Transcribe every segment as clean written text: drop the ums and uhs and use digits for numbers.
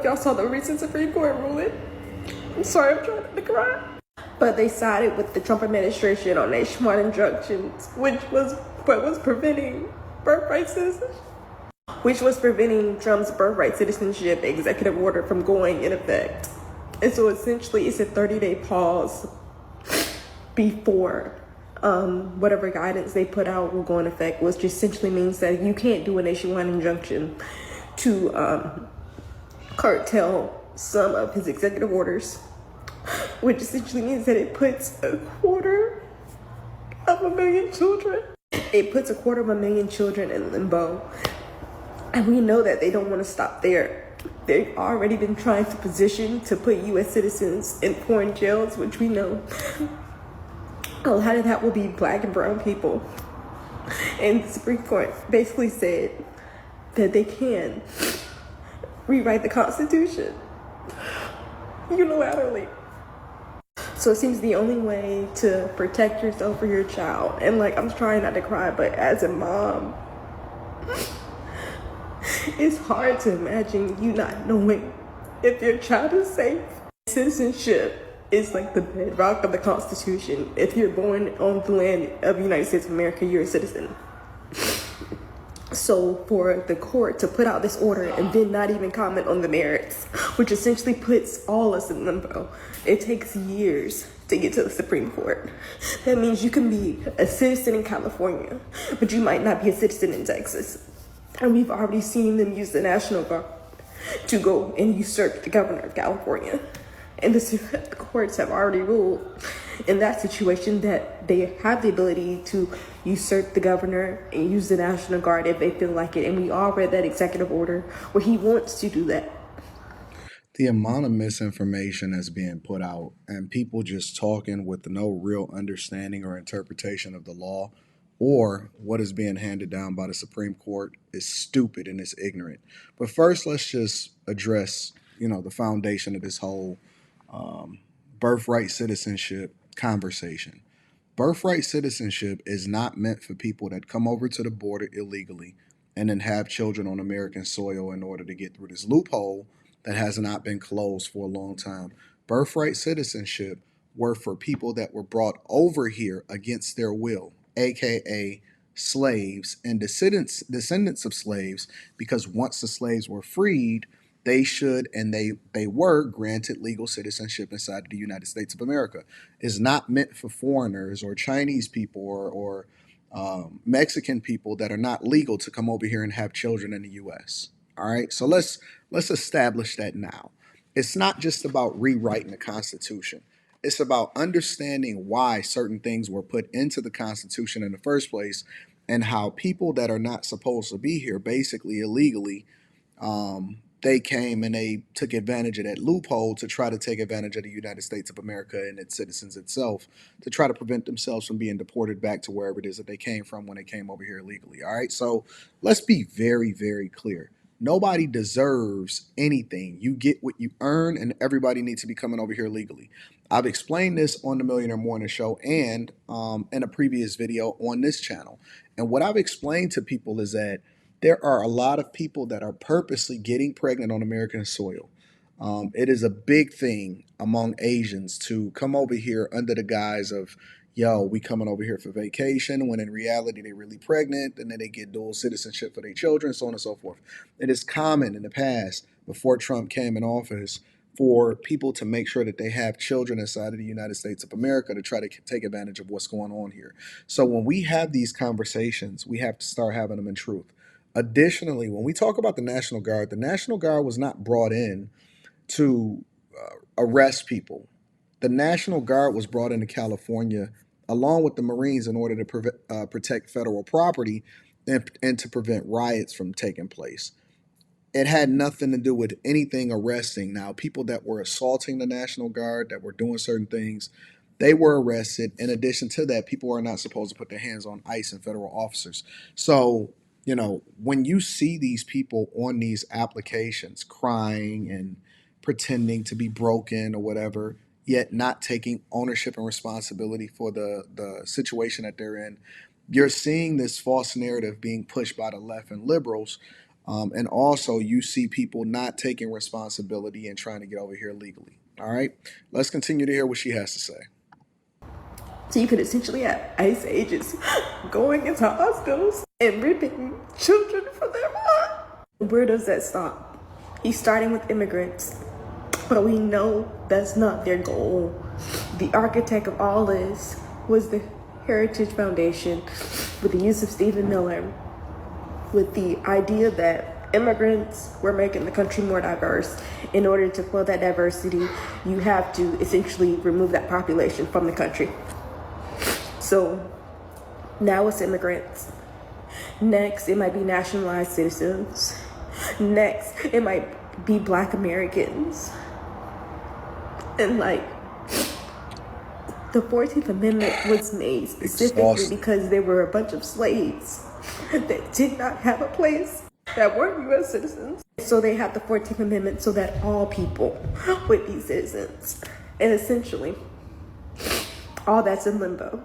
if y'all saw the recent Supreme Court ruling. I'm sorry, I'm trying not to cry. But they sided with the Trump administration on nationwide injunctions, which was what was preventing birthright citizenship, which was preventing Trump's birthright citizenship executive order from going in effect. And so essentially it's a 30-day pause before whatever guidance they put out will go in effect, which essentially means that you can't do a nationwide injunction to curtail some of his executive orders, which essentially means that it puts 250,000 children. It puts 250,000 children in limbo. And we know that they don't want to stop there. They've already been trying to position to put U.S. citizens in foreign jails, which we know a lot of that will be black and brown people. And the Supreme Court basically said that they can rewrite the Constitution unilaterally. So it seems the only way to protect yourself or your child, and like, I'm trying not to cry, but as a mom, it's hard to imagine you not knowing if your child is safe. Citizenship is like the bedrock of the Constitution. If you're born on the land of the United States of America, you're a citizen. So for the court to put out this order and then not even comment on the merits, which essentially puts all us in limbo, it takes years to get to the Supreme Court. That means you can be a citizen in California, but you might not be a citizen in Texas. And we've already seen them use the National Guard to go and usurp the governor of California. And the courts have already ruled in that situation that they have the ability to usurp the governor and use the National Guard if they feel like it. And we all read that executive order where he wants to do that. The amount of misinformation that's being put out and people just talking with no real understanding or interpretation of the law or what is being handed down by the Supreme Court is stupid and it's ignorant. But first, let's just address, the foundation of this whole birthright citizenship conversation. Birthright citizenship is not meant for people that come over to the border illegally and then have children on American soil in order to get through this loophole that has not been closed for a long time. Birthright citizenship were for people that were brought over here against their will, aka slaves and descendants of slaves, because once the slaves were freed, they should and they were granted legal citizenship inside of the United States of America. It's not meant for foreigners or Chinese people or Mexican people that are not legal to come over here and have children in the U.S. All right, so let's establish that now. It's not just about rewriting the Constitution. It's about understanding why certain things were put into the Constitution in the first place and how people that are not supposed to be here, basically illegally, they came and they took advantage of that loophole to try to take advantage of the United States of America and its citizens itself to try to prevent themselves from being deported back to wherever it is that they came from when they came over here illegally. All right, so let's be very, very clear. Nobody deserves anything. You get what you earn, and everybody needs to be coming over here legally. I've explained this on the Millionaire Morning Show and in a previous video on this channel. And what I've explained to people is that there are a lot of people that are purposely getting pregnant on American soil. It is a big thing among Asians to come over here under the guise of, yo, we coming over here for vacation, when in reality they're really pregnant, and then they get dual citizenship for their children, so on and so forth. It is common in the past, before Trump came in office, for people to make sure that they have children inside of the United States of America to try to take advantage of what's going on here. So when we have these conversations, we have to start having them in truth. Additionally, when we talk about the National Guard was not brought in to arrest people. The National Guard was brought into California along with the Marines in order to protect federal property and to prevent riots from taking place. It had nothing to do with anything arresting. Now, people that were assaulting the National Guard, that were doing certain things, they were arrested. In addition to that, people are not supposed to put their hands on ICE and federal officers. So, when you see these people on these applications crying and pretending to be broken or whatever, yet not taking ownership and responsibility for the situation that they're in, you're seeing this false narrative being pushed by the left and liberals And also, you see people not taking responsibility and trying to get over here legally. All right, let's continue to hear what she has to say. So you could essentially have ICE agents going into hospitals and ripping children from their mom. Where does that stop? He's starting with immigrants, but we know that's not their goal. The architect of all this was the Heritage Foundation, with the use of Stephen Miller, with the idea that immigrants were making the country more diverse. In order to fill that diversity, you have to essentially remove that population from the country. So now it's immigrants. Next, it might be nationalized citizens. Next, it might be Black Americans. And like, the 14th Amendment was made specifically because there were a bunch of slaves that did not have a place, that weren't U.S. citizens. So they had the 14th Amendment so that all people would be citizens. And essentially, all that's in limbo,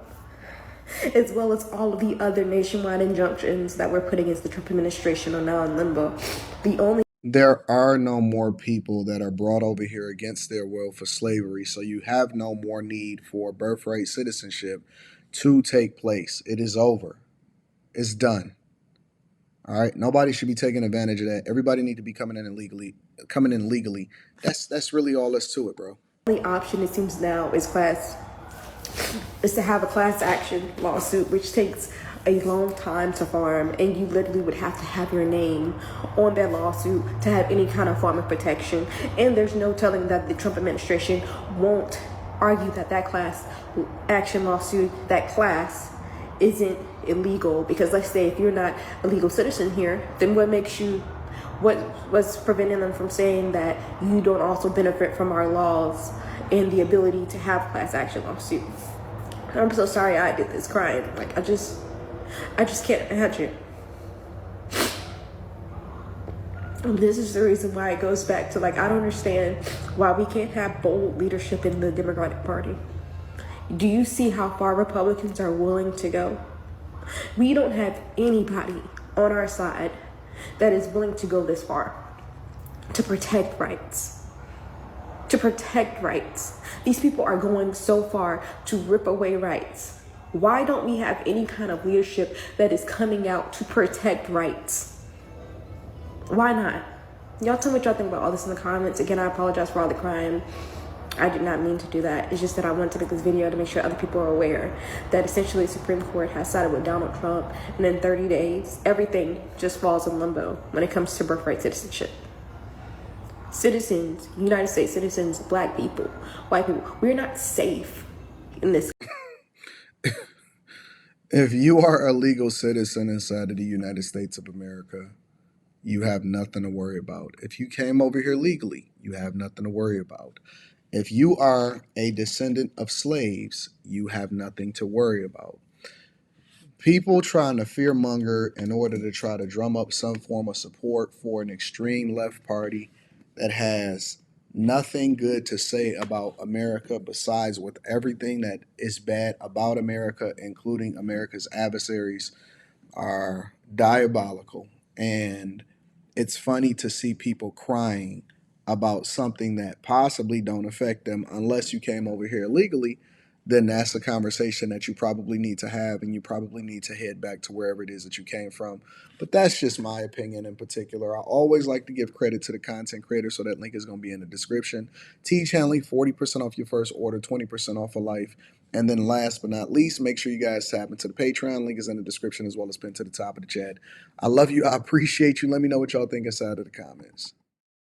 as well as all of the other nationwide injunctions that we're putting as the Trump administration are now in limbo. There are no more people that are brought over here against their will for slavery, so you have no more need for birthright citizenship to take place. It is over. It's done. All right. Nobody should be taking advantage of that. Everybody need to be coming in legally. That's really all that's to it, bro. The only option, it seems now, is to have a class action lawsuit, which takes a long time to farm, and you literally would have to have your name on that lawsuit to have any kind of form of protection. And there's no telling that the Trump administration won't argue that that class action lawsuit, that class, isn't illegal. Because let's say if you're not a legal citizen here, then what's preventing them from saying that you don't also benefit from our laws and the ability to have class action lawsuits? I'm so sorry I did this crying. Like, I just can't imagine. And this is the reason why it goes back to, like, I don't understand why we can't have bold leadership in the Democratic Party. Do you see how far Republicans are willing to go? We don't have anybody on our side that is willing to go this far to protect rights. To protect rights. These people are going so far to rip away rights. Why don't we have any kind of leadership that is coming out to protect rights? Why not? Y'all tell me what y'all think about all this in the comments. Again, I apologize for all the crying. I did not mean to do that. It's just that I wanted to make this video to make sure other people are aware that essentially the Supreme Court has sided with Donald Trump, and in 30 days, everything just falls in limbo when it comes to birthright citizenship. Citizens, United States citizens, Black people, white people, we're not safe in this. If you are a legal citizen inside of the United States of America, you have nothing to worry about. If you came over here legally, you have nothing to worry about. If you are a descendant of slaves, you have nothing to worry about. People trying to fearmonger in order to try to drum up some form of support for an extreme left party that has nothing good to say about America besides with everything that is bad about America, including America's adversaries, are diabolical. And it's funny to see people crying about something that possibly don't affect them unless you came over here illegally. Then that's a conversation that you probably need to have, and you probably need to head back to wherever it is that you came from. But that's just my opinion in particular. I always like to give credit to the content creator, so that link is going to be in the description. T-Channeling, 40% off your first order, 20% off for life. And then last but not least, make sure you guys tap into the Patreon. Link is in the description as well as pinned to the top of the chat. I love you. I appreciate you. Let me know what y'all think inside of the comments.